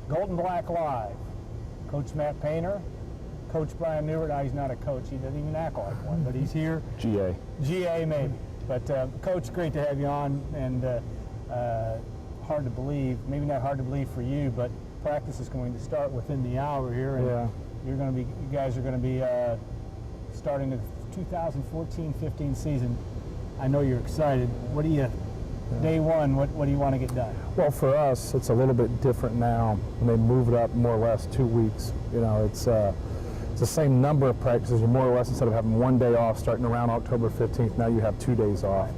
Gold and Black Live. Coach Matt Painter, Coach Brian Newert. He's not a coach. He doesn't even act like one, but he's here. GA. GA maybe. But Coach, great to have you on, and hard to believe, maybe not hard to believe for you, but practice is going to start within the hour here, and you guys are going to be starting the 2014-15 season. I know you're excited. What do you, day one, what do you want to get done? Well, for us, it's a little bit different now. When they move it up more or less 2 weeks. You know, it's the same number of practices. You're more or less, instead of having 1 day off starting around October 15th, now you have 2 days off.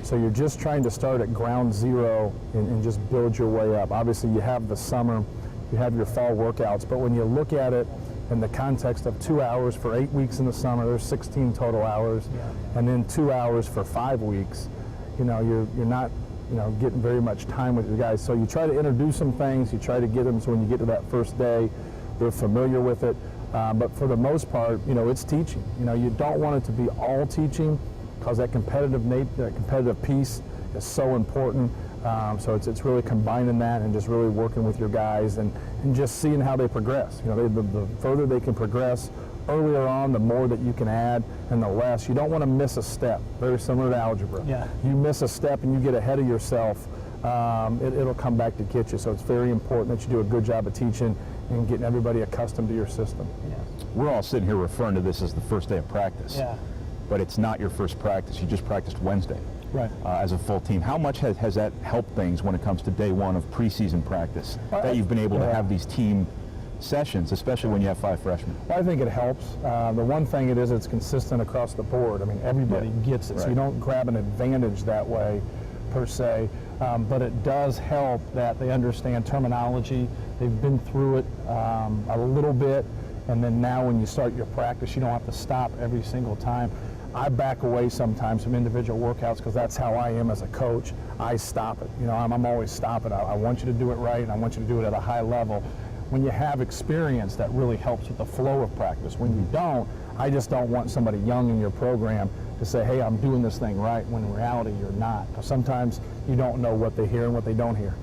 So you're just trying to start at ground zero and just build your way up. Obviously, you have the summer, you have your fall workouts, but when you look at it in the context of 2 hours for 8 weeks in the summer, there's 16 total hours, and then 2 hours for 5 weeks, you know, you're not, you know, getting very much time with the guys. So you try to introduce some things, you try to get them so when you get to that first day, they're familiar with it. But for the most part, you know, it's teaching. You know, you don't want it to be all teaching, because that competitive piece is so important. So it's really combining that and just really working with your guys and just seeing how they progress. You know, the further they can progress earlier on, the more that you can add, and the less. You don't want to miss a step. Very similar to algebra. Yeah. You miss a step and you get ahead of yourself, it'll come back to get you. So it's very important that you do a good job of teaching and getting everybody accustomed to your system. Yeah. We're all sitting here referring to this as the first day of practice. Yeah. But it's not your first practice. You just practiced Wednesday. Right. As a full team. How much has that helped things when it comes to day one of preseason practice, that you've been able to have these team sessions, especially when you have 5 freshmen? Well, I think it helps. The one thing it is, it's consistent across the board. I mean, everybody gets it, so you don't grab an advantage that way, per se. But it does help that they understand terminology. They've been through it a little bit, and then now when you start your practice, you don't have to stop every single time. I back away sometimes from individual workouts because that's how I am as a coach. I stop it. You know, I'm always stopping. I want you to do it right, and I want you to do it at a high level. When you have experience, that really helps with the flow of practice. When you don't, I just don't want somebody young in your program to say, hey, I'm doing this thing right, when in reality you're not. Because sometimes you don't know what they hear and what they don't hear.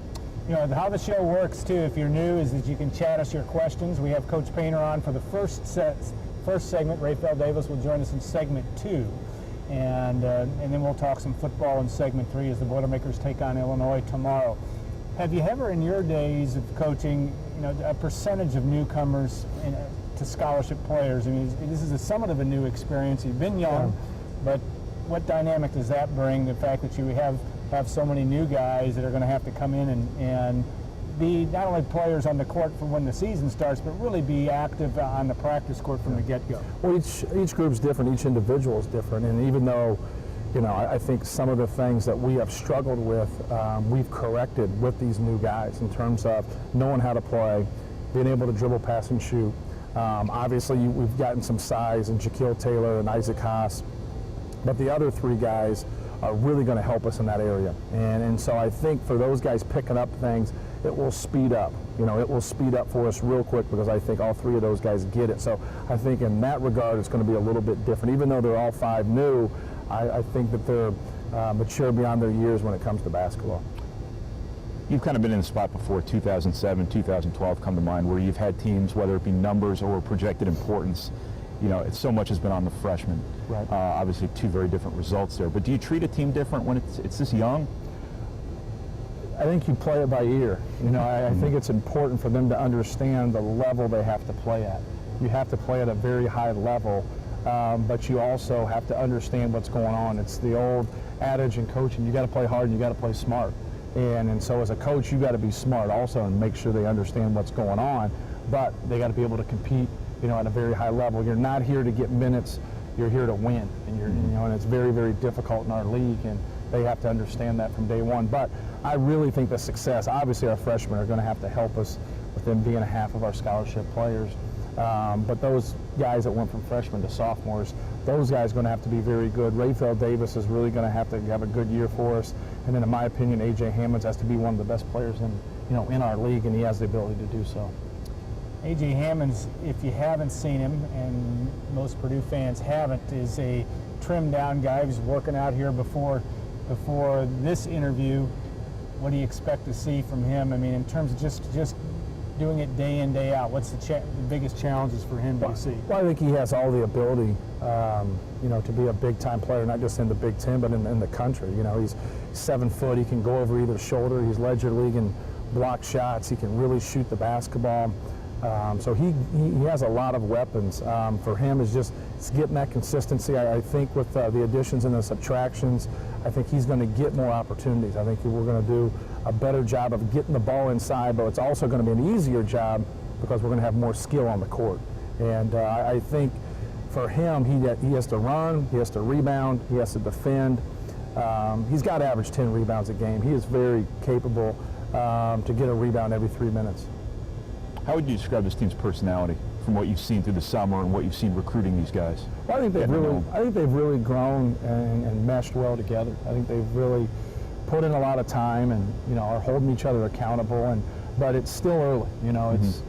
You know, how the show works, too, if you're new, is that you can chat us your questions. We have Coach Painter on for the first segment. Rafael Davis will join us in segment 2. And then we'll talk some football in segment 3 as the Boilermakers take on Illinois tomorrow. Have you ever, in your days of coaching, you know, a percentage of newcomers to scholarship players? I mean, this is somewhat of a new experience. You've been young, but what dynamic does that bring, the fact that you have so many new guys that are going to have to come in and be not only players on the court for when the season starts, but really be active on the practice court from the get-go? Well, each group's different, each individual is different, and even though, you know, I think some of the things that we have struggled with, we've corrected with these new guys in terms of knowing how to play, being able to dribble, pass, and shoot. Obviously, we've gotten some size in Jaquil Taylor and Isaac Haas, but the other 3 guys are really going to help us in that area. And so I think for those guys picking up things, it will speed up. You know, it will speed up for us real quick because I think all 3 of those guys get it. So I think in that regard, it's going to be a little bit different. Even though they're all 5 new, I think that they're mature beyond their years when it comes to basketball. You've kind of been in the spot before, 2007, 2012 come to mind, where you've had teams, whether it be numbers or projected importance, you know, so much has been on the freshmen. Right. Obviously 2 very different results there. But do you treat a team different when it's this young? I think you play it by ear. You know, I think it's important for them to understand the level they have to play at. You have to play at a very high level, but you also have to understand what's going on. It's the old adage in coaching, you got to play hard and you got to play smart. And so as a coach, you got to be smart also and make sure they understand what's going on, but they got to be able to compete, you know, at a very high level. You're not here to get minutes, you're here to win. And you know, and it's very, very difficult in our league, and they have to understand that from day one. But I really think the success, obviously our freshmen are going to have to help us with them being half of our scholarship players. But those guys that went from freshmen to sophomores, those guys are going to have to be very good. Rafael Davis is really going to have a good year for us. And then in my opinion, A.J. Hammonds has to be one of the best players in our league, and he has the ability to do so. A.J. Hammonds, if you haven't seen him, and most Purdue fans haven't, is a trimmed down guy. He was working out here before this interview. What do you expect to see from him? I mean, in terms of just doing it day in, day out? What's the biggest challenges for him, do you see? Well, I think he has all the ability, to be a big-time player, not just in the Big Ten, but in the country. He's 7 foot. He can go over either shoulder. He's led your league in block shots. He can really shoot the basketball. So he has a lot of weapons. For him, it's getting that consistency. I think with the additions and the subtractions, I think he's going to get more opportunities. I think we're going to do a better job of getting the ball inside, but it's also going to be an easier job because we're going to have more skill on the court. And I think for him, he has to run, he has to rebound, he has to defend. He's got to average 10 rebounds a game. He is very capable to get a rebound every 3 minutes. How would you describe this team's personality from what you've seen through the summer and what you've seen recruiting these guys? Well, I think they've really grown and meshed well together. I think they've really put in a lot of time and are holding each other accountable. But it's still early. It's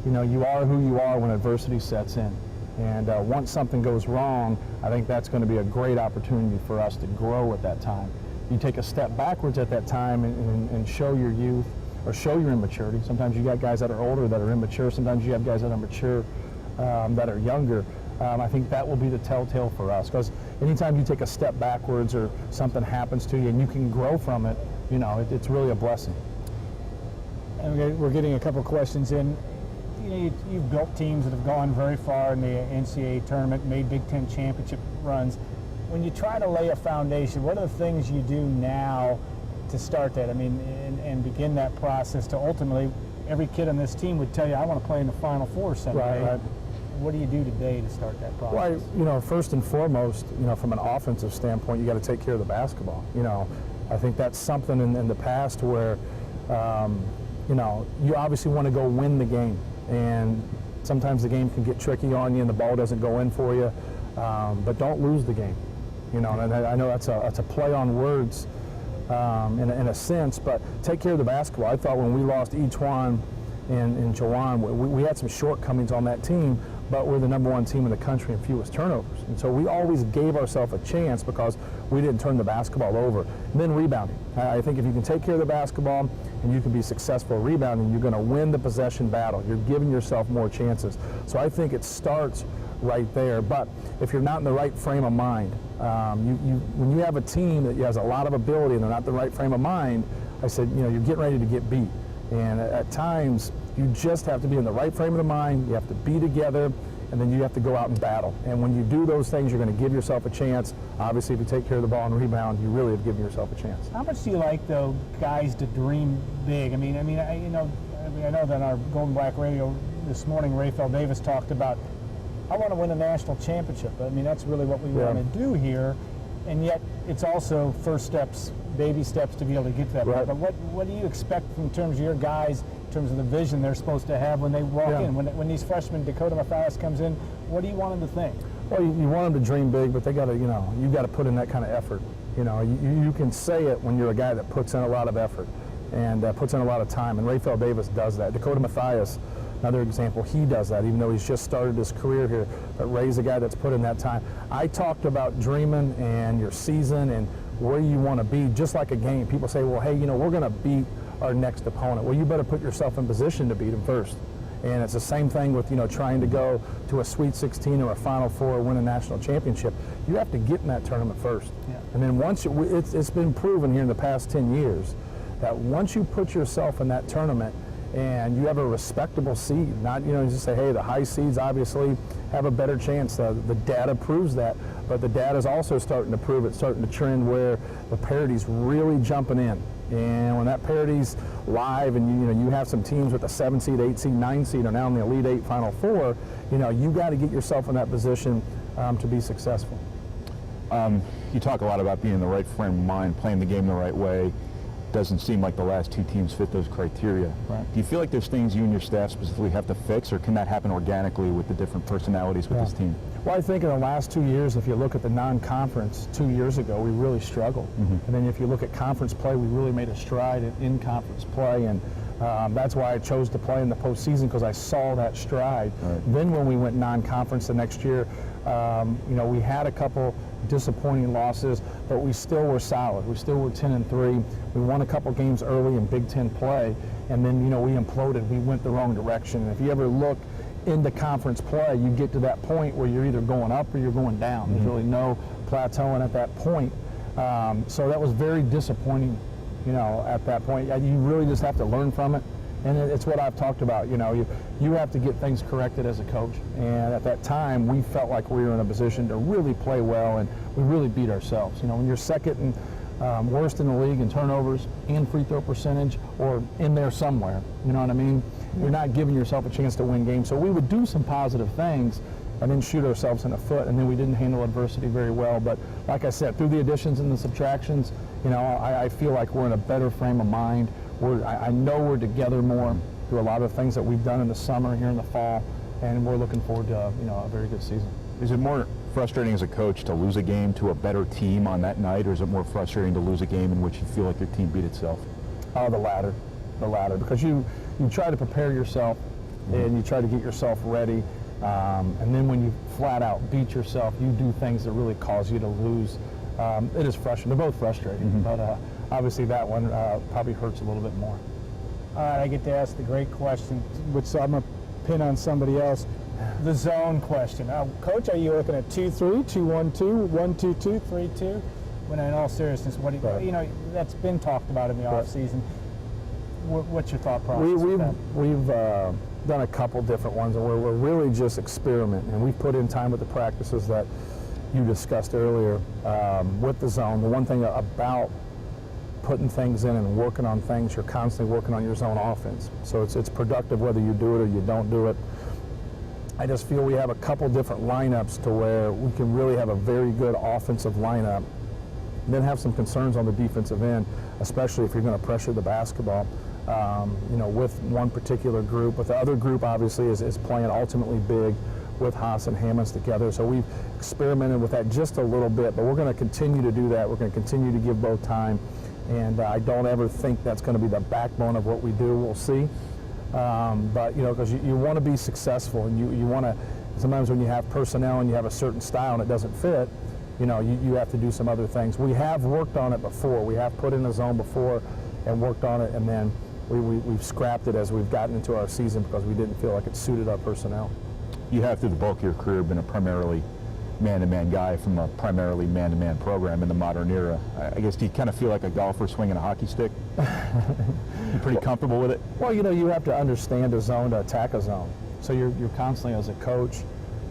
you are who you are when adversity sets in. And once something goes wrong, I think that's going to be a great opportunity for us to grow at that time. You take a step backwards at that time and show your youth or show your immaturity. Sometimes you got guys that are older that are immature. Sometimes you have guys that are mature that are younger. I think that will be the telltale for us, because anytime you take a step backwards or something happens to you and you can grow from it, it's really a blessing. And we're getting a couple questions in. You've built teams that have gone very far in the NCAA tournament, made Big Ten championship runs. When you try to lay a foundation, what are the things you do now to start that? And begin that process to ultimately, every kid on this team would tell you, I want to play in the Final Four someday. Right. What do you do today to start that process? Well, first and foremost, from an offensive standpoint, you got to take care of the basketball. I think that's something in the past where, you obviously want to go win the game. And sometimes the game can get tricky on you and the ball doesn't go in for you. But don't lose the game. And I know that's a play on words in a sense, but take care of the basketball. I thought when we lost Etuan and Jawan, we had some shortcomings on that team, but we're the #1 team in the country in fewest turnovers. And so we always gave ourselves a chance because we didn't turn the basketball over. And then rebounding. I think if you can take care of the basketball and you can be successful rebounding, you're going to win the possession battle. You're giving yourself more chances. So I think it starts right there. But if you're not in the right frame of mind, when you have a team that has a lot of ability and they're not in the right frame of mind, I said, you're getting ready to get beat. And at times, you just have to be in the right frame of the mind. You have to be together, and then you have to go out and battle. And when you do those things, you're going to give yourself a chance. Obviously, if you take care of the ball and rebound, you really have given yourself a chance. How much do you like, though, guys to dream big? I know that on our Golden Black Radio this morning, Raphael Davis talked about, I want to win a national championship. That's really what we want to do here. And yet, it's also first steps, baby steps to be able to get to that. Right. But what do you expect in terms of your guys, in terms of the vision they're supposed to have when they walk in? When these freshmen, Dakota Mathias comes in, what do you want them to think? Well, you want them to dream big, but they got to, you got to put in that kind of effort. You can say it when you're a guy that puts in a lot of effort and puts in a lot of time. And Raphael Davis does that. Dakota Mathias, another example, he does that, even though he's just started his career here. But Ray's a guy that's put in that time. I talked about dreaming and your season and where you want to be, just like a game. People say, well, hey, we're going to beat our next opponent. Well, you better put yourself in position to beat them first. And it's the same thing with, trying to go to a Sweet 16 or a Final Four or win a national championship. You have to get in that tournament first. Yeah. And then once it's been proven here in the past 10 years that once you put yourself in that tournament and you have a respectable seed, not, just say, hey, the high seeds obviously have a better chance. The data proves that, but the data is also starting to prove it's starting to trend where the parity's really jumping in. And when that parity's live and you have some teams with a 7 seed, 8 seed, 9 seed are now in the Elite 8 Final Four, you got to get yourself in that position to be successful. You talk a lot about being in the right frame of mind, playing the game the right way. Doesn't seem like the last two teams fit those criteria. Right. Do you feel like there's things you and your staff specifically have to fix, or can that happen organically with the different personalities with this team? Well, I think in the last 2 years, if you look at the non-conference 2 years ago, we really struggled. And then if you look at conference play, we really made a stride in conference play. And That's why I chose to play in the postseason, because I saw that stride. Right. Then when we went non-conference the next year, we had a couple disappointing losses, but we still were solid. We still were 10-3. We won a couple games early in Big Ten play, and then we imploded. We went the wrong direction. And if you ever look into conference play, you get to that point where you're either going up or you're going down. There's really no plateauing at that point. So that was very disappointing, at that point. You really just have to learn from it. And it's what I've talked about. You have to get things corrected as a coach. And at that time, we felt like we were in a position to really play well, and we really beat ourselves. When you're second and worst in the league in turnovers and free throw percentage, or in there somewhere, you know what I mean? You're not giving yourself a chance to win games. So we would do some positive things and then shoot ourselves in the foot, and then we didn't handle adversity very well. But like I said, through the additions and the subtractions, I feel like we're in a better frame of mind. I know we're together more through a lot of things that we've done in the summer, here in the fall, and we're looking forward to a very good season. Is it more frustrating as a coach to lose a game to a better team on that night, or is it more frustrating to lose a game in which you feel like your team beat itself? The latter, because you try to prepare yourself and you try to get yourself ready, and then when you flat out beat yourself, you do things that really cause you to lose. It is frustrating. They're both frustrating, but obviously that one probably hurts a little bit more. All right, I get to ask the great question, which I'm going to pin on somebody else. The zone question. Coach, are you looking at 2-3, 2-1-2, 1-2-2, 3-2? When in all seriousness, what do you, that's been talked about in the off season. What's your thought process? We've done a couple different ones, and we're really just experimenting. And we've put in time with the practices that you discussed earlier with the zone. The one thing about putting things in and working on things, you're constantly working on your zone offense. So it's productive whether you do it or you don't do it. I just feel we have a couple different lineups to where we can really have a very good offensive lineup, then have some concerns on the defensive end, especially if you're going to pressure the basketball. With one particular group, but the other group obviously is playing ultimately big with Haas and Hammonds together. So we've experimented with that just a little bit, but we're going to continue to do that. We're going to continue to give both time, and I don't ever think that's going to be the backbone of what we do. We'll see. But because you want to be successful, and you want to, sometimes when you have personnel and you have a certain style and it doesn't fit, you have to do some other things. We have worked on it before. We have put in a zone before and worked on it, and then we've scrapped it as we've gotten into our season because we didn't feel like it suited our personnel. You have, through the bulk of your career, been a primarily man-to-man guy from a primarily man-to-man program in the modern era. I guess, do you kind of feel like a golfer swinging a hockey stick? You pretty comfortable with it? Well, you have to understand a zone to attack a zone. So you're constantly, as a coach,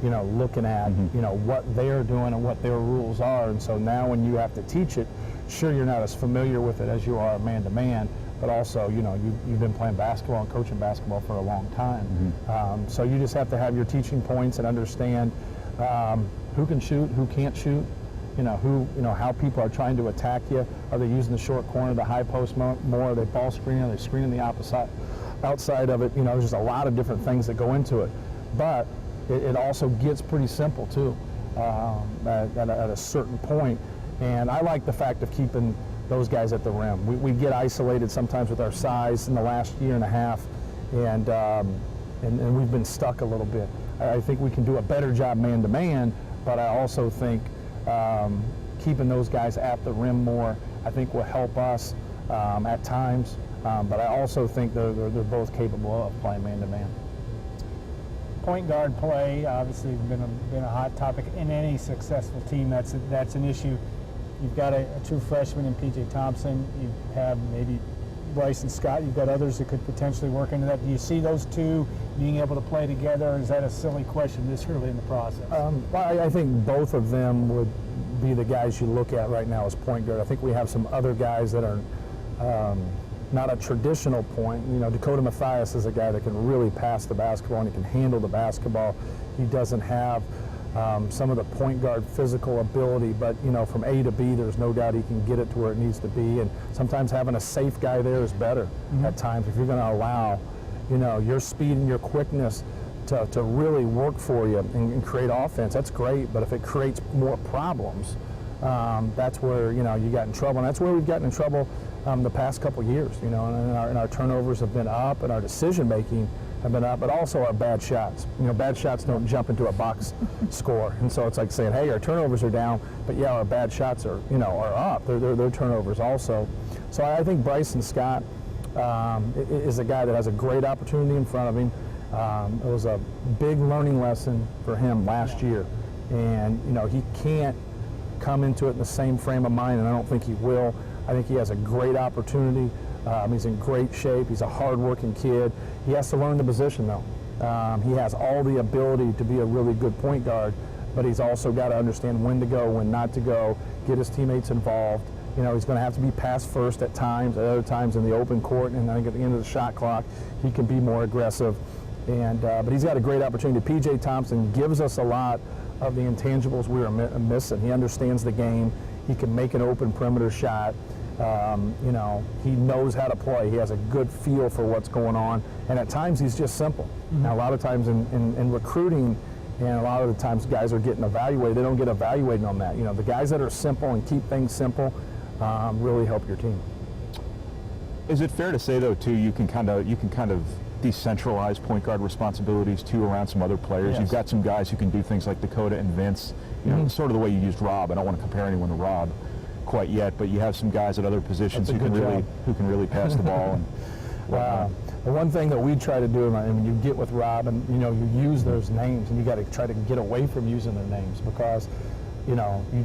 looking at, what they're doing and what their rules are. And so now when you have to teach it, sure, you're not as familiar with it as you are man-to-man, but also, you've been playing basketball and coaching basketball for a long time. So you just have to have your teaching points and understand who can shoot, who can't shoot, how people are trying to attack you. Are they using the short corner, the high post more? Are they ball screening? Are they screening the opposite outside of it? There's just a lot of different things that go into it. But it also gets pretty simple too at a certain point. And I like the fact of keeping those guys at the rim. We get isolated sometimes with our size in the last year and a half, and we've been stuck a little bit. I think we can do a better job man-to-man, but I also think keeping those guys at the rim more, I think will help us at times. But I also think they're both capable of playing man-to-man. Point guard play, obviously, been a hot topic in any successful team. That's an issue. You've got a true freshman in P.J. Thompson. You have maybe Bryson Scott. You've got others that could potentially work into that. Do you see those two being able to play together, or is that a silly question this early in the process? I think both of them would be the guys you look at right now as point guard. I think we have some other guys that are not a traditional point. Dakota Mathias is a guy that can really pass the basketball and he can handle the basketball. He doesn't have some of the point guard physical ability, but from A to B, there's no doubt he can get it to where it needs to be. And sometimes having a safe guy there is better at times. If you're going to allow, your speed and your quickness to really work for you and create offense, that's great. But if it creates more problems, that's where you got in trouble. And that's where we've gotten in trouble the past couple years, and our turnovers have been up, and our decision making have been up, but also our bad shots. Bad shots don't jump into a box score, and so it's like saying, hey, our turnovers are down, but yeah, our bad shots are up. They're turnovers also. So I think Bryson Scott is a guy that has a great opportunity in front of him. It was a big learning lesson for him last year, and he can't come into it in the same frame of mind, and I don't think he will. I think he has a great opportunity. He's in great shape. He's a hard-working kid. He has to learn the position, though. He has all the ability to be a really good point guard, but he's also got to understand when to go, when not to go, get his teammates involved. He's going to have to be pass first at times, at other times in the open court, and I think at the end of the shot clock, he can be more aggressive. But he's got a great opportunity. P.J. Thompson gives us a lot of the intangibles we were missing. He understands the game. He can make an open perimeter shot. He knows how to play. He has a good feel for what's going on, and at times he's just simple. Mm-hmm. Now, a lot of times in recruiting, and a lot of the times guys are getting evaluated. They don't get evaluated on that. The guys that are simple and keep things simple really help your team. Is it fair to say, though, too, you can kind of decentralize point guard responsibilities too around some other players? Yes. You've got some guys who can do things like Dakota and Vince. Sort of the way you used Rob. I don't want to compare anyone to Rob quite yet, but you have some guys at other positions who can really pass the ball. And the one thing that we try to do, and you get with Rob, and you use those names, and you got to try to get away from using their names, because you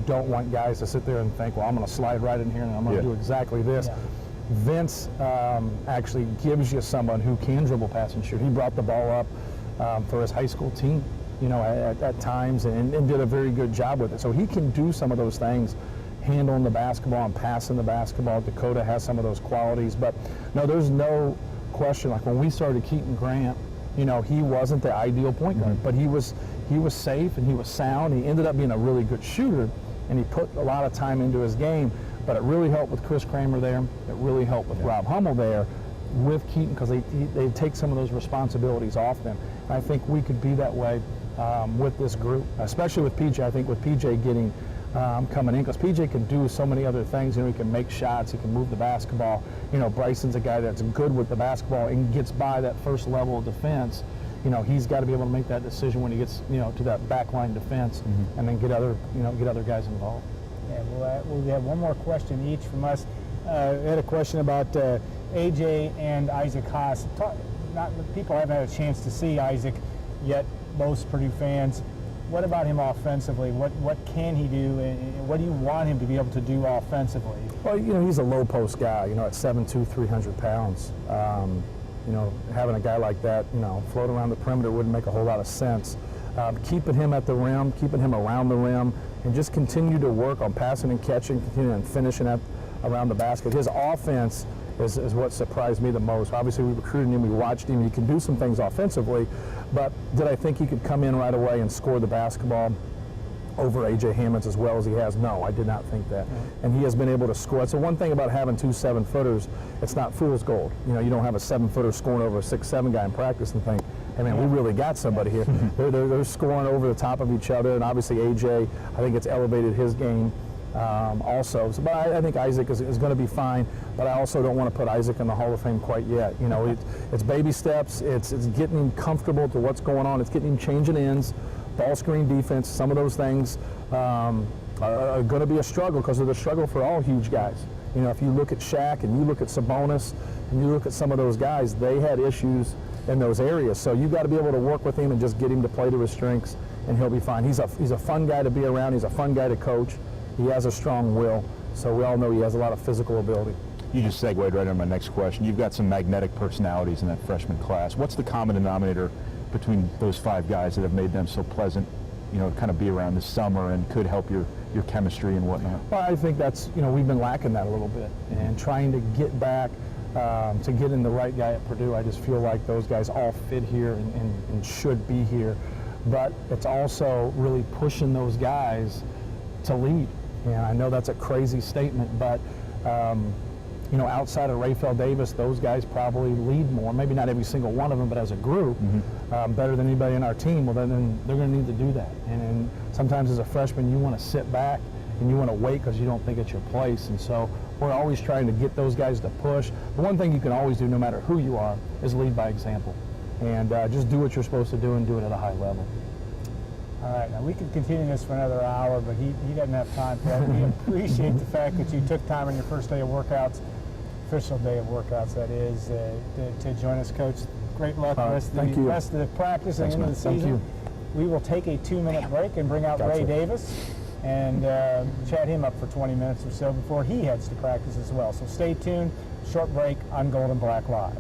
don't want guys to sit there and think, well, I'm going to slide right in here and I'm going to do exactly this. Yeah. Vince actually gives you someone who can dribble, pass, and shoot. He brought the ball up for his high school team, at times, and did a very good job with it. So he can do some of those things, handling the basketball and passing the basketball. Dakota has some of those qualities, but no, there's no question. Like when we started Keaton Grant, he wasn't the ideal point guard, but he was safe and he was sound. He ended up being a really good shooter, and he put a lot of time into his game. But it really helped with Chris Kramer there. It really helped with Rob Hummel there, with Keaton, because they take some of those responsibilities off them. And I think we could be that way with this group, especially with PJ. I think with PJ getting coming in, because PJ can do so many other things. He can make shots. He can move the basketball. Bryson's a guy that's good with the basketball and gets by that first level of defense. He's got to be able to make that decision when he gets to that backline defense, and then get other guys involved. Yeah, we have one more question each from us. We had a question about AJ and Isaac Haas. People haven't had a chance to see Isaac yet, most Purdue fans. What about him offensively? What can he do, and what do you want him to be able to do offensively? Well, he's a low post guy, at 7'2", 300 pounds. Having a guy like that, float around the perimeter wouldn't make a whole lot of sense. Keeping him at the rim, keeping him around the rim, and just continue to work on passing and catching, continuing and finishing around the basket. His offense is what surprised me the most. Obviously, we recruited him, we watched him, he can do some things offensively, but did I think he could come in right away and score the basketball over A.J. Hammonds as well as he has? No, I did not think that. And he has been able to score. That's the one thing about having two 7-footers, it's not fool's gold. You don't have a 7-footer scoring over a 6'7" guy in practice and think, hey man, we really got somebody here. They're scoring over the top of each other, and obviously A.J., I think it's elevated his game also. So, but I think Isaac is going to be fine, but I also don't want to put Isaac in the Hall of Fame quite yet. It's baby steps. It's getting him comfortable to what's going on. It's getting him changing ends, ball screen defense. Some of those things are going to be a struggle, because of the struggle for all huge guys. If you look at Shaq and you look at Sabonis and you look at some of those guys, they had issues in those areas. So you've got to be able to work with him and just get him to play to his strengths, and he'll be fine. He's a fun guy to be around. He's a fun guy to coach. He has a strong will, so we all know he has a lot of physical ability. You just segued right into my next question. You've got some magnetic personalities in that freshman class. What's the common denominator between those 5 guys that have made them so pleasant, to kind of be around this summer and could help your chemistry and whatnot? Well, I think that's, we've been lacking that a little bit, and trying to get back to get in the right guy at Purdue. I just feel like those guys all fit here and should be here, but it's also really pushing those guys to lead. And I know that's a crazy statement, but outside of Rayfeld Davis, those guys probably lead more. Maybe not every single one of them, but as a group, better than anybody in our team. Well, then they're going to need to do that. And sometimes as a freshman, you want to sit back and you want to wait because you don't think it's your place. And so we're always trying to get those guys to push. The one thing you can always do, no matter who you are, is lead by example. And just do what you're supposed to do and do it at a high level. All right, now we could continue this for another hour, but he doesn't have time for that. We appreciate the fact that you took time on your first day of workouts, official day of workouts, that is, to join us, Coach. Great luck the rest of the practice and into the season. We will take a 2-minute break and bring out Ray Davis and chat him up for 20 minutes or so before he heads to practice as well. So stay tuned. Short break on Gold and Black Live.